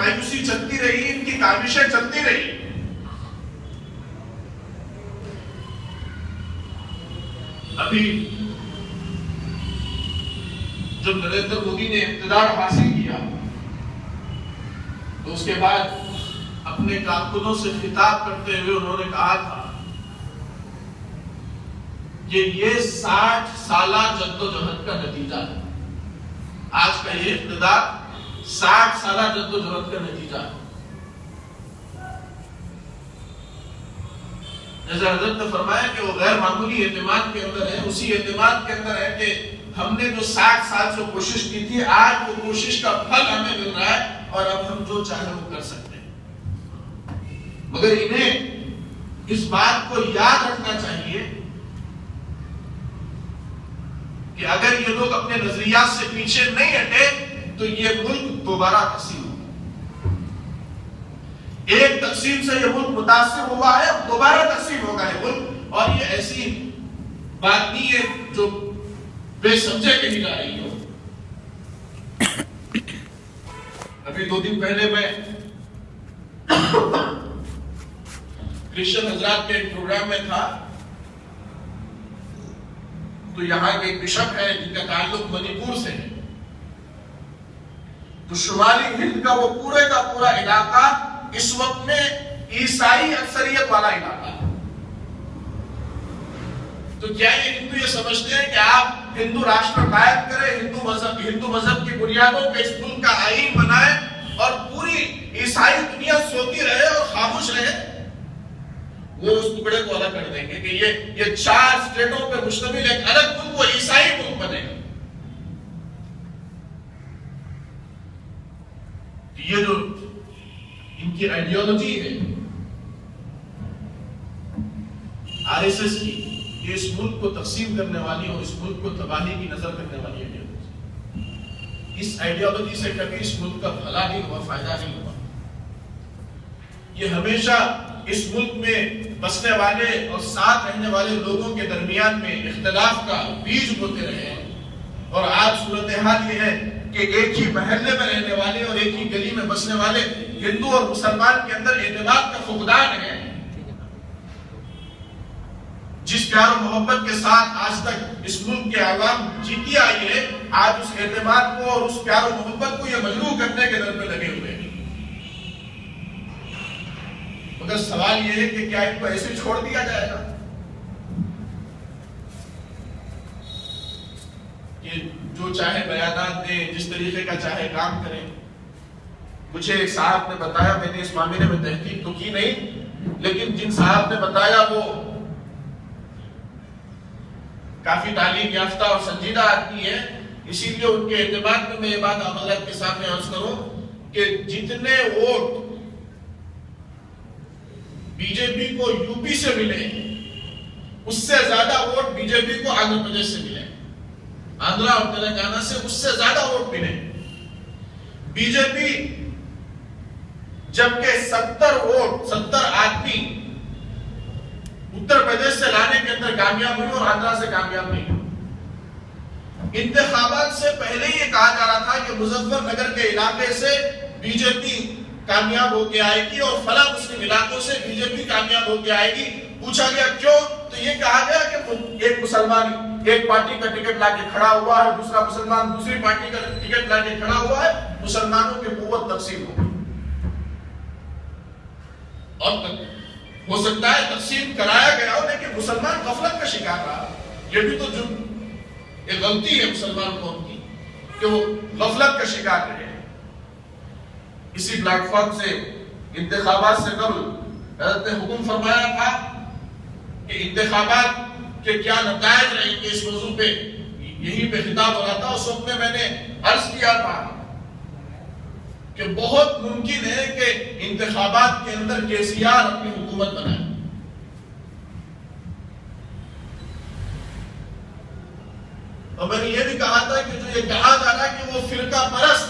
मायूसी चलती रही, इनकी काविशें चलती रही। अभी जब नरेंद्र मोदी ने इक़्तिदार हासिल किया तो उसके बाद अपने कारकुनों से खिताब करते हुए उन्होंने कहा था कि ये 60 साला जद्दोजहद का नतीजा है। आज का ये इक़्तिदार 60 साला जद्दोजहद का नतीजा है। जैसे हजरत ने फरमाया कि वो गैर मामूली एतमाद के अंदर है, उसी एतमाद के अंदर है कि हमने जो 60 साल से कोशिश की थी, आज वो कोशिश का फल हमें मिल रहा है और अब हम जो चाहे वो कर सकते हैं। मगर इन्हें इस बात को याद रखना चाहिए कि अगर ये लोग अपने नजरियात से पीछे नहीं हटे तो ये मुल्क दोबारा तकसीम होगा। एक तकसीम से ये मुल्क मुतासिर हुआ है, अब दोबारा तकसीम होगा ये मुल्क। और ये ऐसी बात नहीं है जो बेसमझे कही जा रही हो। अभी 2 दिन पहले मैं क्रिश्चियन हजरात के एक प्रोग्राम में था, तो यहाँ एक बिशप है जिनका ताल्लुक मणिपुर से है। तो शुमाली हिंद का वो पूरे का पूरा इलाका इस वक्त में ईसाई अक्सरियत वाला इलाका है। तो क्या ये हिंदू ये समझते हैं कि आप हिंदू राष्ट्र कायम करें, हिंदू मजहब की बुनियादों पे इस मुल्क का आईन बनाए और पूरी ईसाई दुनिया सोती रहे और खामोश रहे? वो उस टुकड़े को अलग कर देंगे कि ये 4 स्टेटों पे मुश्तमिल एक अलग मुल्क, वो ईसाई मुल्क बनेगा। ये जो इनकी आइडियोलॉजी है आरएसएस की, ये इस मुल्क को तकसीम करने वाली और इस मुल्क को तबाही की नजर करने वाली आइडियोलॉजी। इस आइडियोलॉजी से कभी इस मुल्क का भला नहीं हुआ, फायदा नहीं हुआ। ये हमेशा इस मुल्क में बसने वाले और साथ रहने वाले लोगों के दरमियान में इख्तिलाफ का बीज बोते रहे हैं। और आज सूरत हाल ये है कि एक ही महल्ले में रहने वाले और एक ही गली में बसने वाले हिंदू और मुसलमान के अंदर एतमाद का फुकदान है। जिस प्यार और मोहब्बत के साथ आज तक इस मुल्क के आवाम जीती आई है, आज उस एतमाद को और उस प्यार और मोहब्बत को ये मजरूह करने के दर पे लगे हुए हैं। मगर सवाल यह है कि क्या इनको ऐसे छोड़ दिया जाएगा कि जो चाहे बयानात दें, जिस तरीके का चाहे काम करें? मुझे एक साहब ने बताया, मैंने इस मामले में तहकीक तो की नहीं, लेकिन जिन साहब ने बताया वो काफी तालीम याफ्ता और संजीदा आदमी है, इसीलिए उनके एतमाद में मैं ये बात अमलत के सामने अर्ज करूं कि जितने वोट बीजेपी को यूपी से मिले, उससे ज्यादा वोट बीजेपी को आंध्र प्रदेश से मिले। आंध्रा और तेलंगाना से उससे ज्यादा वोट मिले बीजेपी। जबकि 70 आदमी उत्तर प्रदेश से लाने के अंदर कामयाब हुई और आंध्रा से कामयाब नहीं हुई। इंतखाबात से पहले ये कहा जा रहा था कि मुजफ्फरनगर के इलाके से बीजेपी कामयाब होके आएगी और फला मुस्लिम इलाकों से बीजेपी कामयाब होके आएगी। पूछा गया क्यों, तो ये कहा गया कि एक मुसलमान एक पार्टी का टिकट लाके खड़ा हुआ है, दूसरा मुसलमान दूसरी पार्टी का टिकट लाके खड़ा हुआ है, मुसलमानों की कुव्वत तकसीम हो गई। और हो सकता है तकसीम कराया गया हो, लेकिन मुसलमान गफलत का शिकार रहा। ये भी तो एक गलती है मुसलमान कौम की कि वो गफलत का शिकार रहे। इसी प्लेटफॉर्म से इंतखाबात से कबल हज़रत ने हुक्म फरमाया था कि इंतखाबात के क्या नतायज रहेंगे, इस मौजू पे यहीं पे खिताब हो रहा था। उस वक्त में मैंने अर्ज किया था कि बहुत मुमकिन है कि इंतखाबात के अंदर केसीआर अपनी हुकूमत बनाए। और मैंने ये भी कहा था कि जो ये कहा जा रहा है कि वो फिरका परस्त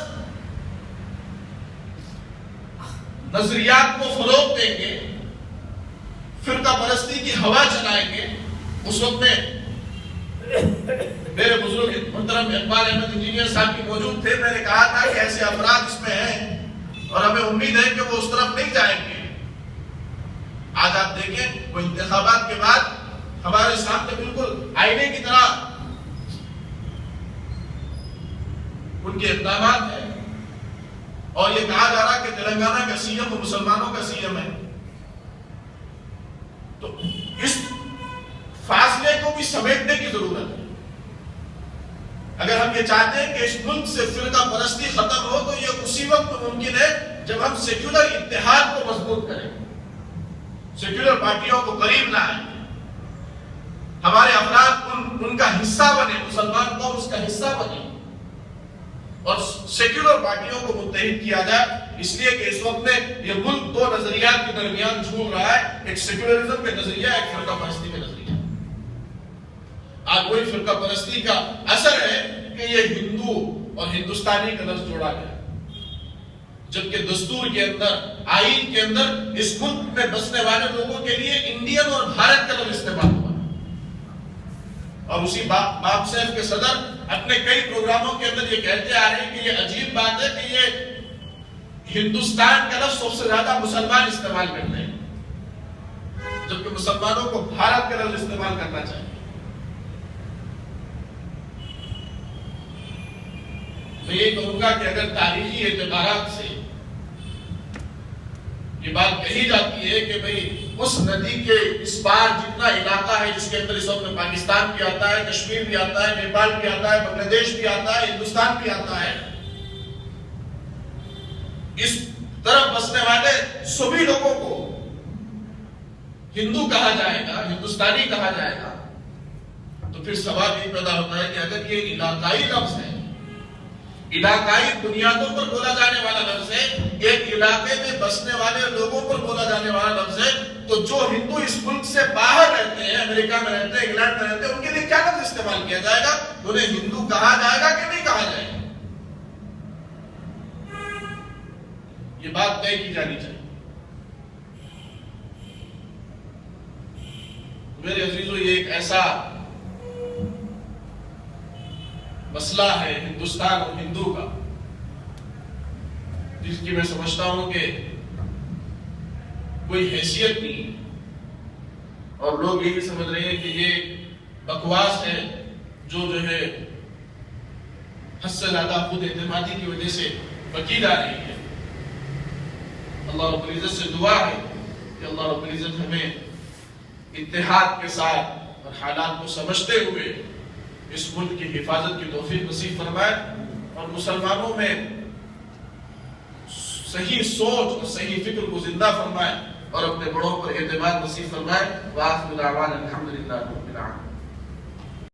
नजरियात को फरोग देंगे, फिरका परस्ती की हवा चलाएंगे, उस वक्त में मेरे बुजुर्ग मुहतरम इकबाल अहमद इंजीनियर साहब भी मौजूद थे। मैंने कहा था कि ऐसे अफराद इसमें हैं और हमें उम्मीद है कि वो उस तरफ नहीं जाएंगे। आज आप देखें, वो इंतखाबात के बाद हमारे सामने बिल्कुल आईने की तरह उनके इक़दाम हैं, और ये कहा जा रहा है कि तेलंगाना का सीएम मुसलमानों का सीएम है। तो इस फासले को भी समेटने की जरूरत है। अगर हम ये चाहते हैं कि इस मुल्क से फिरका परस्ती खत्म हो, तो ये उसी वक्त मुमकिन है जब हम सेक्युलर इत्तेहाद को मजबूत करें, सेक्युलर पार्टियों को करीब लाएं, हमारे अफराद उनका हिस्सा बने, मुसलमान कौम उसका हिस्सा बने, और सेक्युलर पार्टियों को मुत्तहिद किया जाए। इसलिए कि इस वक्त में ये मुल्क दो नजरियात के दरमियान झूल रहा है, एक सेक्युलरिज्म के नजरिया, एक फिरका परस्ती के नजरिया। आज वही फिरका परस्ती का असर है कि ये हिंदू और हिंदुस्तानी का लफ्ज जोड़ा गया, जबकि दस्तूर के अंदर, आईन के अंदर इस मुल्क में बसने वाले लोगों के लिए इंडियन और भारत का लफ्ज इस्तेमाल हुआ। और उसी बाप सैफ के सदर अपने कई प्रोग्रामों के अंदर ये कहते आ रहे हैं कि ये अजीब बात है कि ये हिंदुस्तान का लफ्ज सबसे ज्यादा मुसलमान इस्तेमाल करते हैं, जबकि मुसलमानों को भारत का लफ्ज इस्तेमाल करना चाहिए। मैं ये कहूंगा कि अगर तारीखी एतबारात से ये बात कही जाती है कि भाई उस नदी के इस पार जितना इलाका है जिसके अंदर इस वक्त पाकिस्तान भी आता है, कश्मीर भी आता है, नेपाल भी आता है, बांग्लादेश भी आता है, हिंदुस्तान भी आता है, इस तरफ बसने वाले सभी लोगों को हिंदू कहा जाएगा, हिंदुस्तानी कहा जाएगा, तो फिर सवाल ये पैदा होता है कि अगर ये इलाकाई लफ्ज है, इलाकाई बुनियादों पर बोला जाने वाला लफ्ज है, एक इलाके में बसने वाले लोगों पर बोला जाने वाला लफ्ज है, तो जो हिंदू इस मुल्क से बाहर रहते हैं, अमेरिका में रहते हैं, इंग्लैंड में रहते हैं, उनके लिए क्या लफ्ज इस्तेमाल किया जाएगा? उन्हें हिंदू कहा जाएगा कि नहीं कहा जाएगा? ये बात तय की जानी चाहिए। मेरे अजीजों, ये एक ऐसा मसला है हिंदुस्तान और हिंदू का, जिसकी मैं समझता हूं कि कोई हैसियत नहीं, और लोग यही समझ रहे हैं कि ये बकवास है जो है हद से ज्यादा खुद एतमादी की वजह से बकी जा रही है। अल्लाह रब्बुल इज्जत से दुआ है कि अल्लाह रब्बुल इज्जत हमें इत्तेहाद के साथ और हालात को समझते हुए इस मुल्क की हिफाजत की तौफीक नसीब फरमाए, और मुसलमानों में सही सोच और सही फिक्र को जिंदा फरमाए, और अपने बड़ों पर एतमाद नसीब फरमाए। वाखिर दावाना अल्हम्दुलिल्लाह रब्बिल आलमीन।